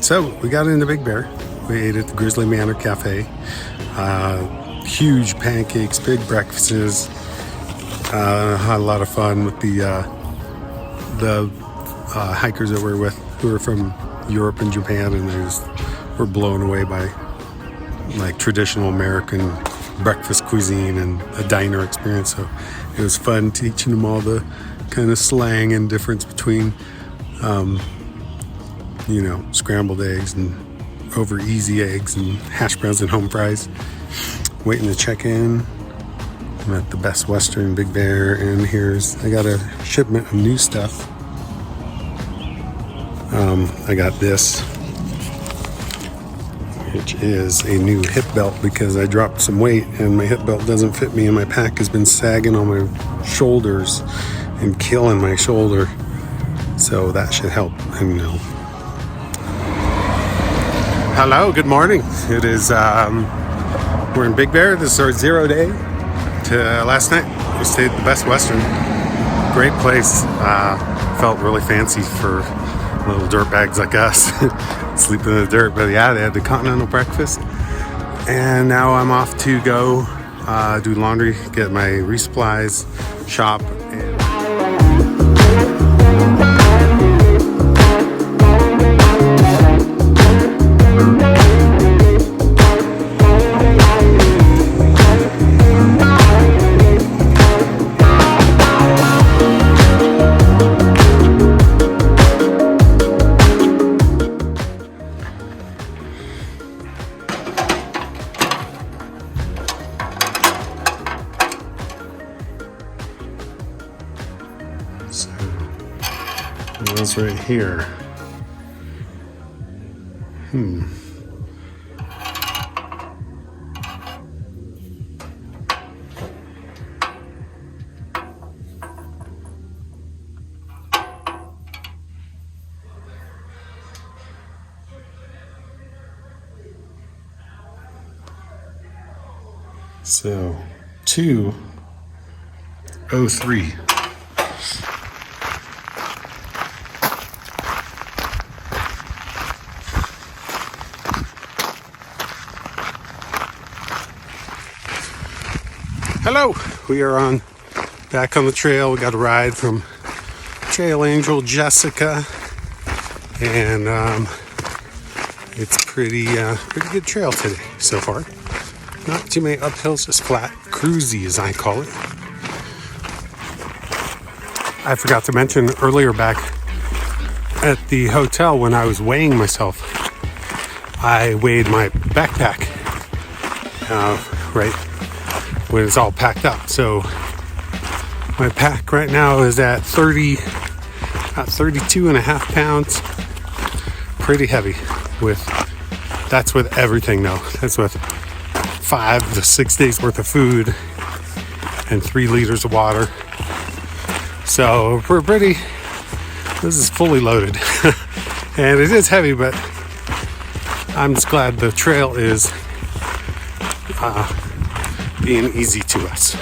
So we got into Big Bear. We ate at the Grizzly Manor Cafe. Huge pancakes, big breakfasts. Had a lot of fun with the hikers that we're with, who are from Europe and Japan, and they just were blown away by like traditional American breakfast cuisine and a diner experience. So it was fun teaching them all the kind of slang and difference between scrambled eggs and over easy eggs and hash browns and home fries. Waiting to check in. I'm at the Best Western Big Bear, and I got a shipment of new stuff. I got this, which is a new hip belt because I dropped some weight and my hip belt doesn't fit me, and my pack has been sagging on my shoulders and killing my shoulder. So that should help. Hello, good morning. It is, we're in Big Bear. This is our 0 day to last night. We stayed at the Best Western. Great place. Felt really fancy for little dirt bags like us, sleeping in the dirt. But yeah, they had the continental breakfast. And now I'm off to go do laundry, get my resupplies, shop. So that's right here. So 203. Hello, we are back on the trail. We got a ride from Trail Angel Jessica, and it's pretty good trail today so far. Not too many uphills, just flat, cruisy as I call it. I forgot to mention earlier back at the hotel when I was weighing myself, I weighed my backpack right when it's all packed up. So my pack right now is at 32 and a half pounds. Pretty heavy. That's with everything though. That's with 5 to 6 days worth of food and 3 liters of water. So this is fully loaded. And it is heavy, but I'm just glad the trail is being easy to us.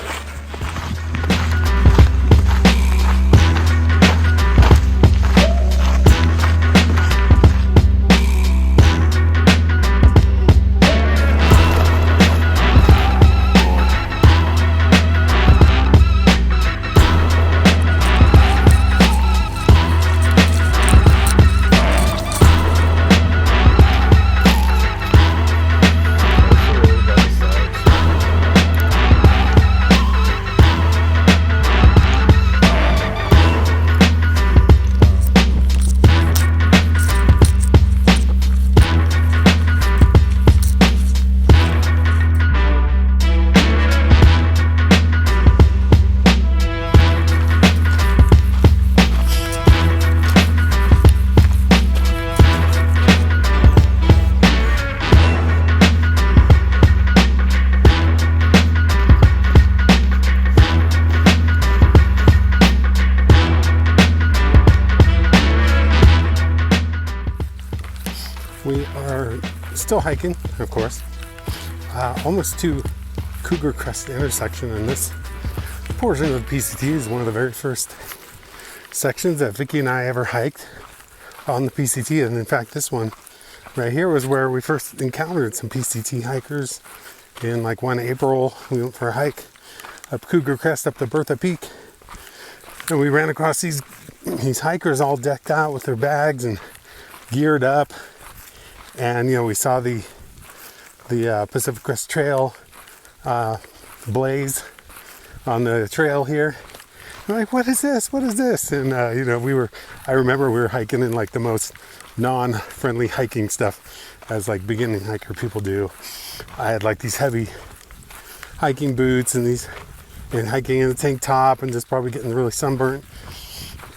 We are still hiking, of course, almost to Cougar Crest intersection, and this portion of the PCT is one of the very first sections that Vicky and I ever hiked on the PCT. And in fact, this one right here was where we first encountered some PCT hikers. In like one April, we went for a hike up Cougar Crest, up the Bertha Peak. And we ran across these hikers all decked out with their bags and geared up. And, we saw the Pacific Crest Trail blaze on the trail here. We're like, what is this? What is this? And, I remember we were hiking in like the most non-friendly hiking stuff as like beginning hiker people do. I had like these heavy hiking boots and hiking in a tank top and just probably getting really sunburnt.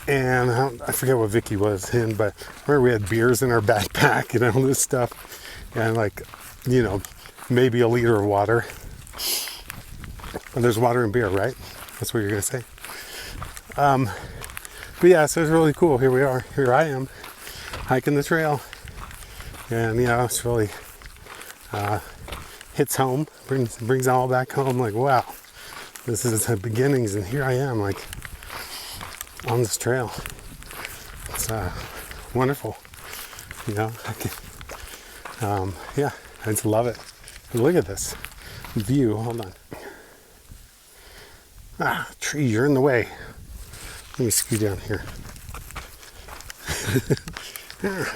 And I forget what Vicky was in, but I remember we had beers in our backpack and all this stuff. And like, maybe a liter of water. And there's water and beer, right? That's what you're going to say. But yeah, so it's really cool. Here we are. Here I am hiking the trail. And it's really hits home, brings it all back home. Like, wow, this is the beginnings. And here I am, like, on this trail. It's wonderful. I just love it. Look at this view. Hold on. Tree, you're in the way. Let me scoot down here.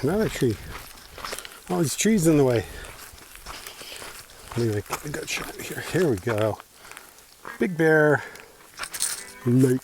Another tree. All these trees in the way. Let me get a good shot here. Here we go. Big Bear Lake.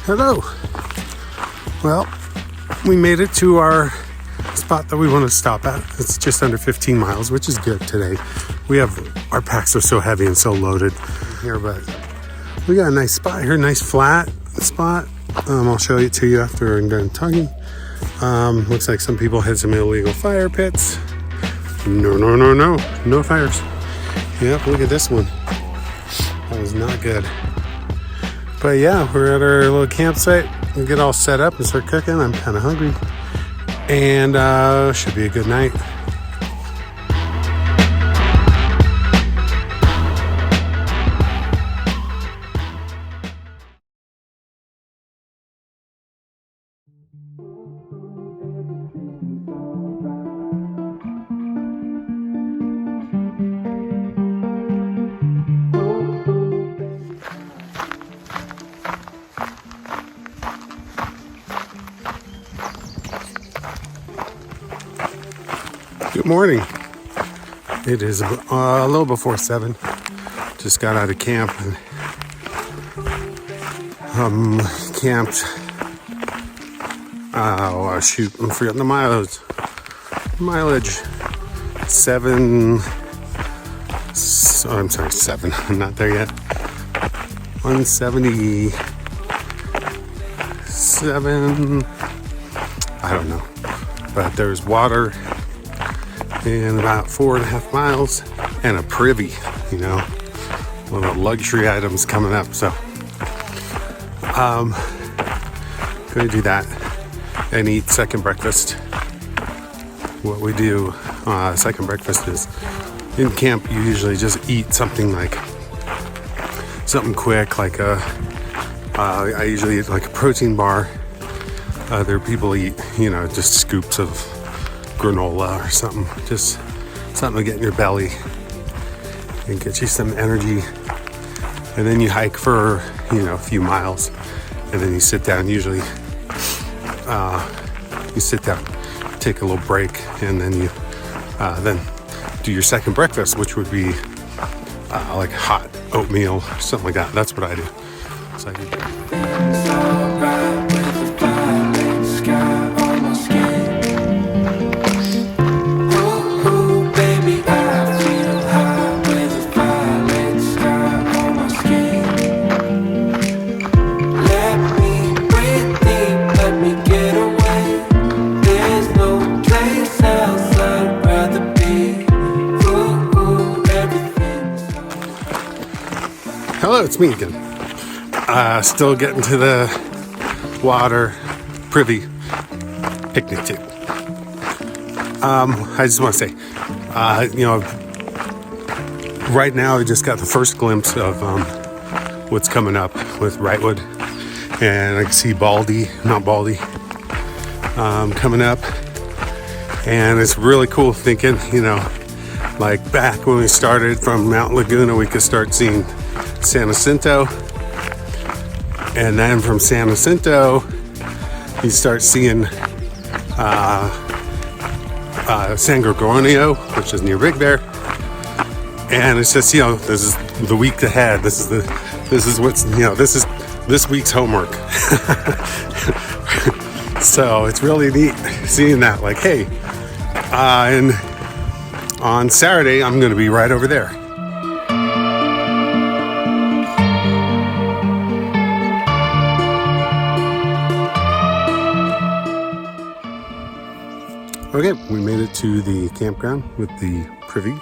Hello. Well, we made it to our spot that we want to stop at. It's just under 15 miles, which is good today. Our packs are so heavy and so loaded here, but we got a nice spot here, nice flat spot. I'll show it to you after I'm done talking. Looks like some people had some illegal fire pits. No fires. Yep, look at this one. That was not good. But yeah, we're at our little campsite. We get all set up and start cooking. I'm kind of hungry. And should be a good night. Good morning. It is a little before 7. Just got out of camp and camped. Oh shoot! I'm forgetting the mileage. 7. I'm sorry, 7. I'm not there yet. 177. I don't know, but there's water. And about 4.5 miles and a privy, one of the luxury items coming up. So gonna do that and eat second breakfast. What we do second breakfast is in camp you usually just eat something quick, like I usually eat like a protein bar. Other people eat just scoops of granola or something, just something to get in your belly and get you some energy. And then you hike for a few miles, and then you sit down. Usually you sit down, take a little break, and then you then do your second breakfast, which would be like hot oatmeal or something like that. That's what I do. So I do. Hello, it's me again. Still getting to the water privy picnic table. I just want to say, right now I just got the first glimpse of what's coming up with Wrightwood, and I can see Mount Baldy coming up, and it's really cool thinking, like back when we started from Mount Laguna, we could start seeing San Jacinto, and then from San Jacinto you start seeing San Gregorio, which is near Big Bear, and it's just this is the week ahead. This is what's this week's homework. So it's really neat seeing that. Like, hey, and on Saturday I'm going to be right over there. Okay, we made it to the campground with the privy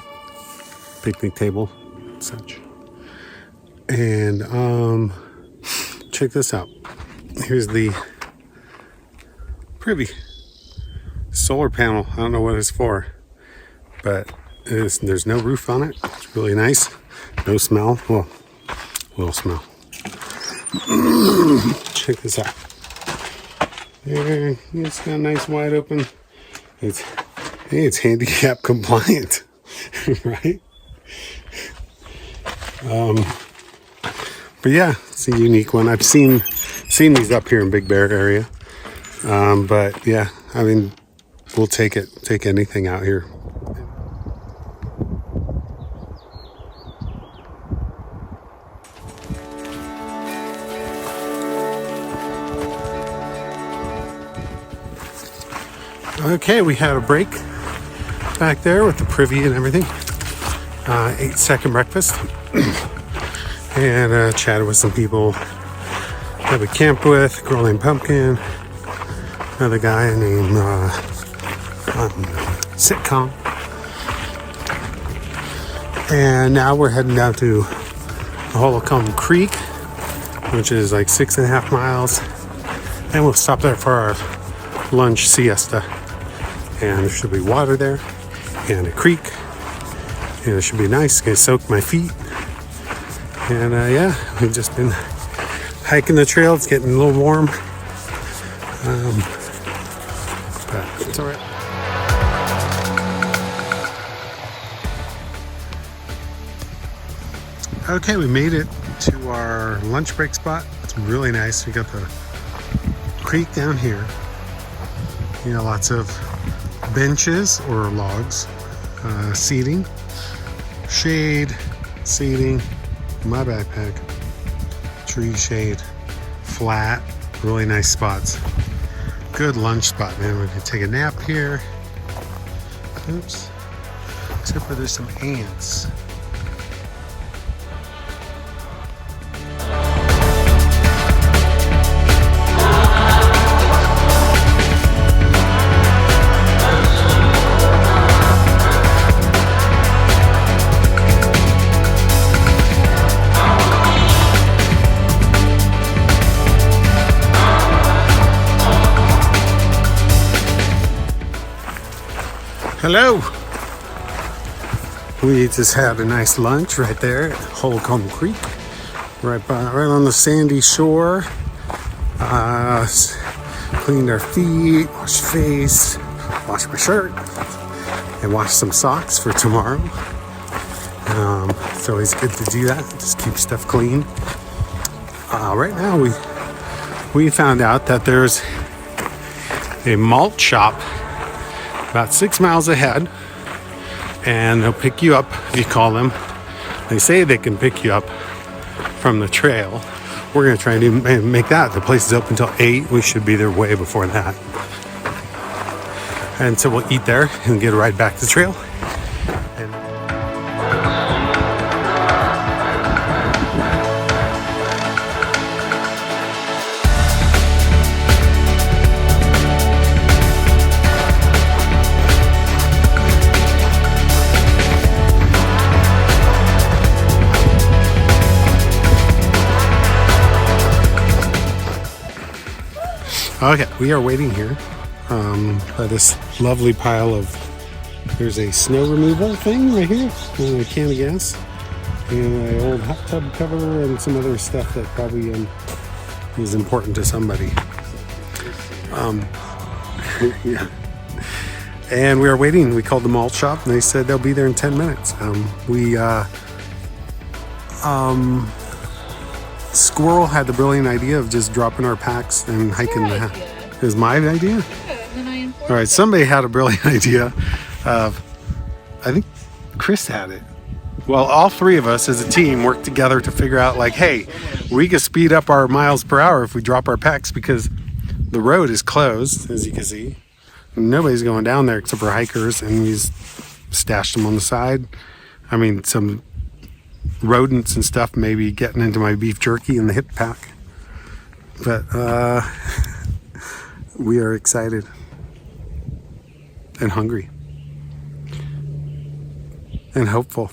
picnic table and such. And check this out. Here's the privy solar panel. I don't know what it's for, but there's no roof on it. It's really nice. No smell. Well, a little smell. Check this out. There, it's got a nice wide open. It's handicap compliant, right? But yeah, it's a unique one. I've seen these up here in Big Bear area. But yeah, I mean, we'll take anything out here. Okay, we had a break back there with the privy and everything. 8-second breakfast. And chatted with some people that we camped with. A girl named Pumpkin. Another guy named Sitcom. And now we're heading down to Holcomb Creek, which is like 6.5 miles. And we'll stop there for our lunch siesta. And there should be water there and a creek, and it should be nice. Gonna soak my feet. And yeah, we've just been hiking the trail. It's getting a little warm, but it's all right. Okay, we made it to our lunch break spot. It's really nice. We got the creek down here. Lots of benches or logs, seating, shade, seating, my backpack, tree shade, flat, really nice spots. Good lunch spot, man. We can take a nap here. Oops. Except for there's some ants. Hello. We just had a nice lunch right there at Holcomb Creek, right on the sandy shore. Cleaned our feet, washed face, washed my shirt, and washed some socks for tomorrow. It's always good to do that. Just keep stuff clean. Right now we found out that there's a malt shop about 6 miles ahead, and they'll pick you up if you call them. They say they can pick you up from the trail. We're going to try to make that. The place is open until 8. We should be there way before that. And so we'll eat there and get a ride back to the trail. Okay, we are waiting here by this lovely pile of, there's a snow removal thing right here, and a can of gas, and an old hot tub cover, and some other stuff that probably is important to somebody. Yeah. And we are waiting. We called the malt shop, and they said they'll be there in 10 minutes. Squirrel had the brilliant idea of just dropping our packs and hiking the half. It was my idea? Yeah, and then I All right, somebody had a brilliant idea of, I think Chris had it. Well, all three of us as a team worked together to figure out, like, hey, we could speed up our miles per hour if we drop our packs because the road is closed, as you can see. Nobody's going down there except for hikers, and we stashed them on the side. I mean, some rodents and stuff maybe getting into my beef jerky in the hip pack. But we are excited and hungry and hopeful.